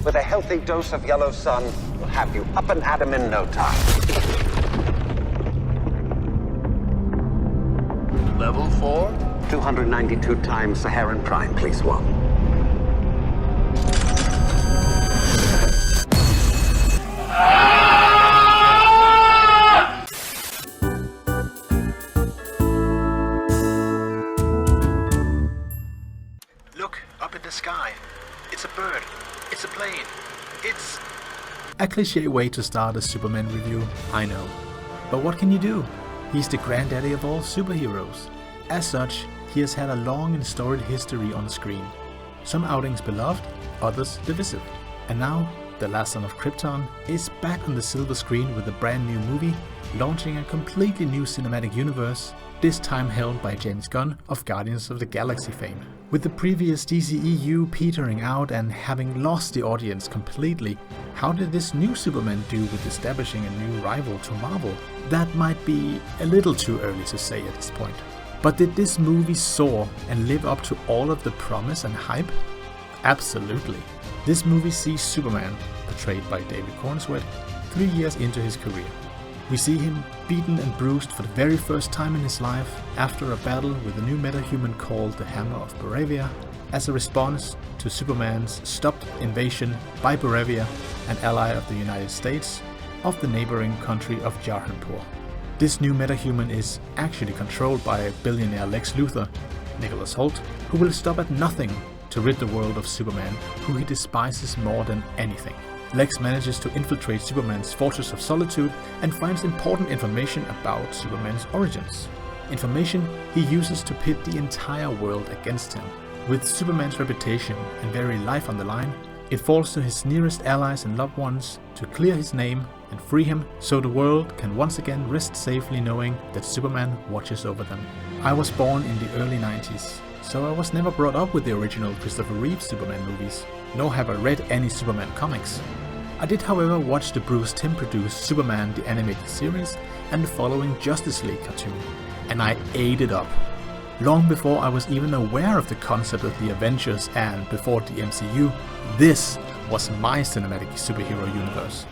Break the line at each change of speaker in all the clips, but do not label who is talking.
with a healthy dose of yellow sun, will have you up and at 'em in no time.
Level 4?
292 times Saharan Prime, please, one.
Look, up in the sky. It's a bird. It's a plane. It's...
A cliché way to start a Superman review, I know. But what can you do? He's the granddaddy of all superheroes. As such, he has had a long and storied history on screen. Some outings beloved, others divisive. And now, The Last Son of Krypton is back on the silver screen with a brand new movie, launching a completely new cinematic universe, this time helmed by James Gunn of Guardians of the Galaxy fame. With the previous DCEU petering out and having lost the audience completely, how did this new Superman do with establishing a new rival to Marvel? That might be a little too early to say at this point. But did this movie soar and live up to all of the promise and hype? Absolutely. This movie sees Superman, portrayed by David Cornsweet, 3 years into his career. We see him beaten and bruised for the very first time in his life after a battle with a new metahuman called the Hammer of Boravia, as a response to Superman's stopped invasion by Boravia, an ally of the United States, of the neighboring country of Jarhanpur. This new metahuman is actually controlled by billionaire Lex Luthor, Nicholas Hoult, who will stop at nothing to rid the world of Superman, who he despises more than anything. Lex manages to infiltrate Superman's Fortress of Solitude and finds important information about Superman's origins. Information he uses to pit the entire world against him. With Superman's reputation and very life on the line, it falls to his nearest allies and loved ones to clear his name and free him so the world can once again rest safely knowing that Superman watches over them. I was born in the early 90s, so I was never brought up with the original Christopher Reeve Superman movies, nor have I read any Superman comics. I did however watch the Bruce Timm produced Superman the Animated Series and the following Justice League cartoon, and I ate it up. Long before I was even aware of the concept of the Avengers and before the MCU, this was my cinematic superhero universe.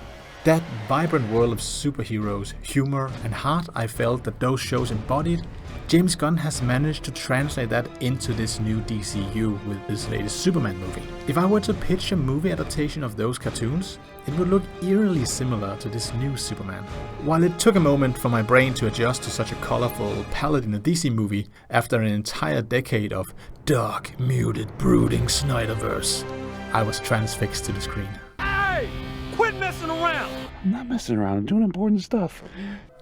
That vibrant world of superheroes, humor and heart I felt that those shows embodied, James Gunn has managed to translate that into this new DCU with this latest Superman movie. If I were to pitch a movie adaptation of those cartoons, it would look eerily similar to this new Superman. While it took a moment for my brain to adjust to such a colorful palette in a DC movie after an entire decade of dark, muted, brooding Snyderverse, I was transfixed to the screen.
Hey! Quit messing around!
I'm not messing around, I'm doing important stuff.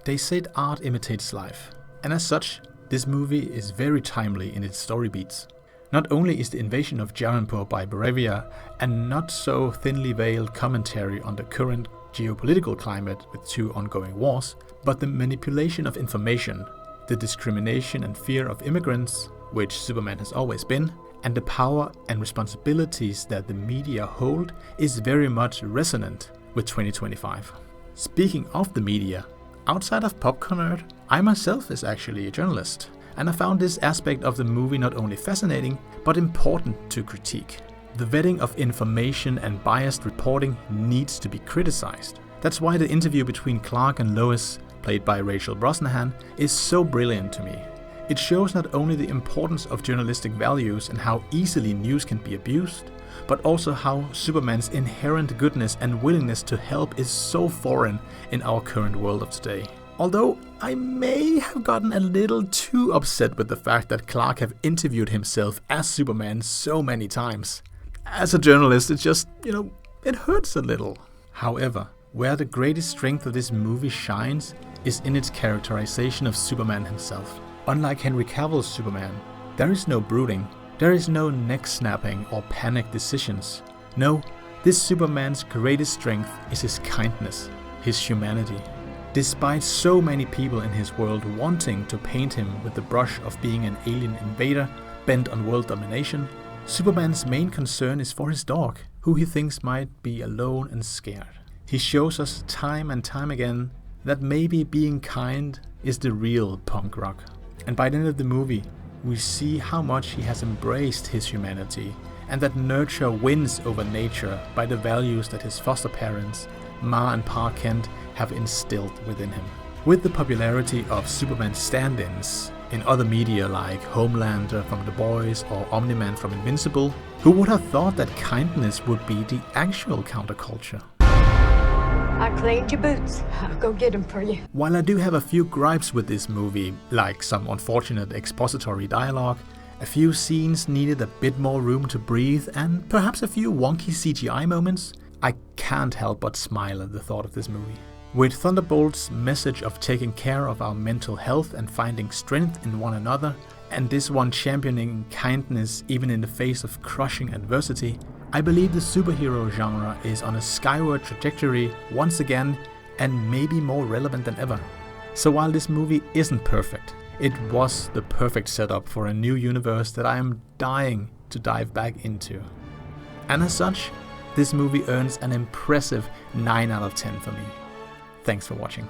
They said art imitates life, and as such, this movie is very timely in its story beats. Not only is the invasion of Jarhanpur by Boravia a not so thinly veiled commentary on the current geopolitical climate with 2 ongoing wars, but the manipulation of information, the discrimination and fear of immigrants, which Superman has always been, and the power and responsibilities that the media hold is very much resonant with 2025. Speaking of the media, outside of Popcornerd, I myself is actually a journalist, and I found this aspect of the movie not only fascinating, but important to critique. The vetting of information and biased reporting needs to be criticized. That's why the interview between Clark and Lois, played by Rachel Brosnahan, is so brilliant to me. It shows not only the importance of journalistic values and how easily news can be abused, but also how Superman's inherent goodness and willingness to help is so foreign in our current world of today. Although I may have gotten a little too upset with the fact that Clark have interviewed himself as Superman so many times. As a journalist, it just, it hurts a little. However, where the greatest strength of this movie shines is in its characterization of Superman himself. Unlike Henry Cavill's Superman, there is no brooding, there is no neck-snapping or panicked decisions. No, this Superman's greatest strength is his kindness, his humanity. Despite so many people in his world wanting to paint him with the brush of being an alien invader bent on world domination, Superman's main concern is for his dog, who he thinks might be alone and scared. He shows us time and time again that maybe being kind is the real punk rock. And by the end of the movie, we see how much he has embraced his humanity and that nurture wins over nature by the values that his foster parents, Ma and Pa Kent, have instilled within him. With the popularity of Superman stand-ins in other media like Homelander from The Boys or Omni-Man from Invincible, who would have thought that kindness would be the actual counterculture?
I cleaned your boots. I'll go get them for you.
While I do have a few gripes with this movie, like some unfortunate expository dialogue, a few scenes needed a bit more room to breathe, and perhaps a few wonky CGI moments, I can't help but smile at the thought of this movie. With Thunderbolt's message of taking care of our mental health and finding strength in one another, and this one championing kindness even in the face of crushing adversity, I believe the superhero genre is on a skyward trajectory once again, and maybe more relevant than ever. So while this movie isn't perfect, it was the perfect setup for a new universe that I am dying to dive back into. And as such, this movie earns an impressive 9 out of 10 for me. Thanks for watching.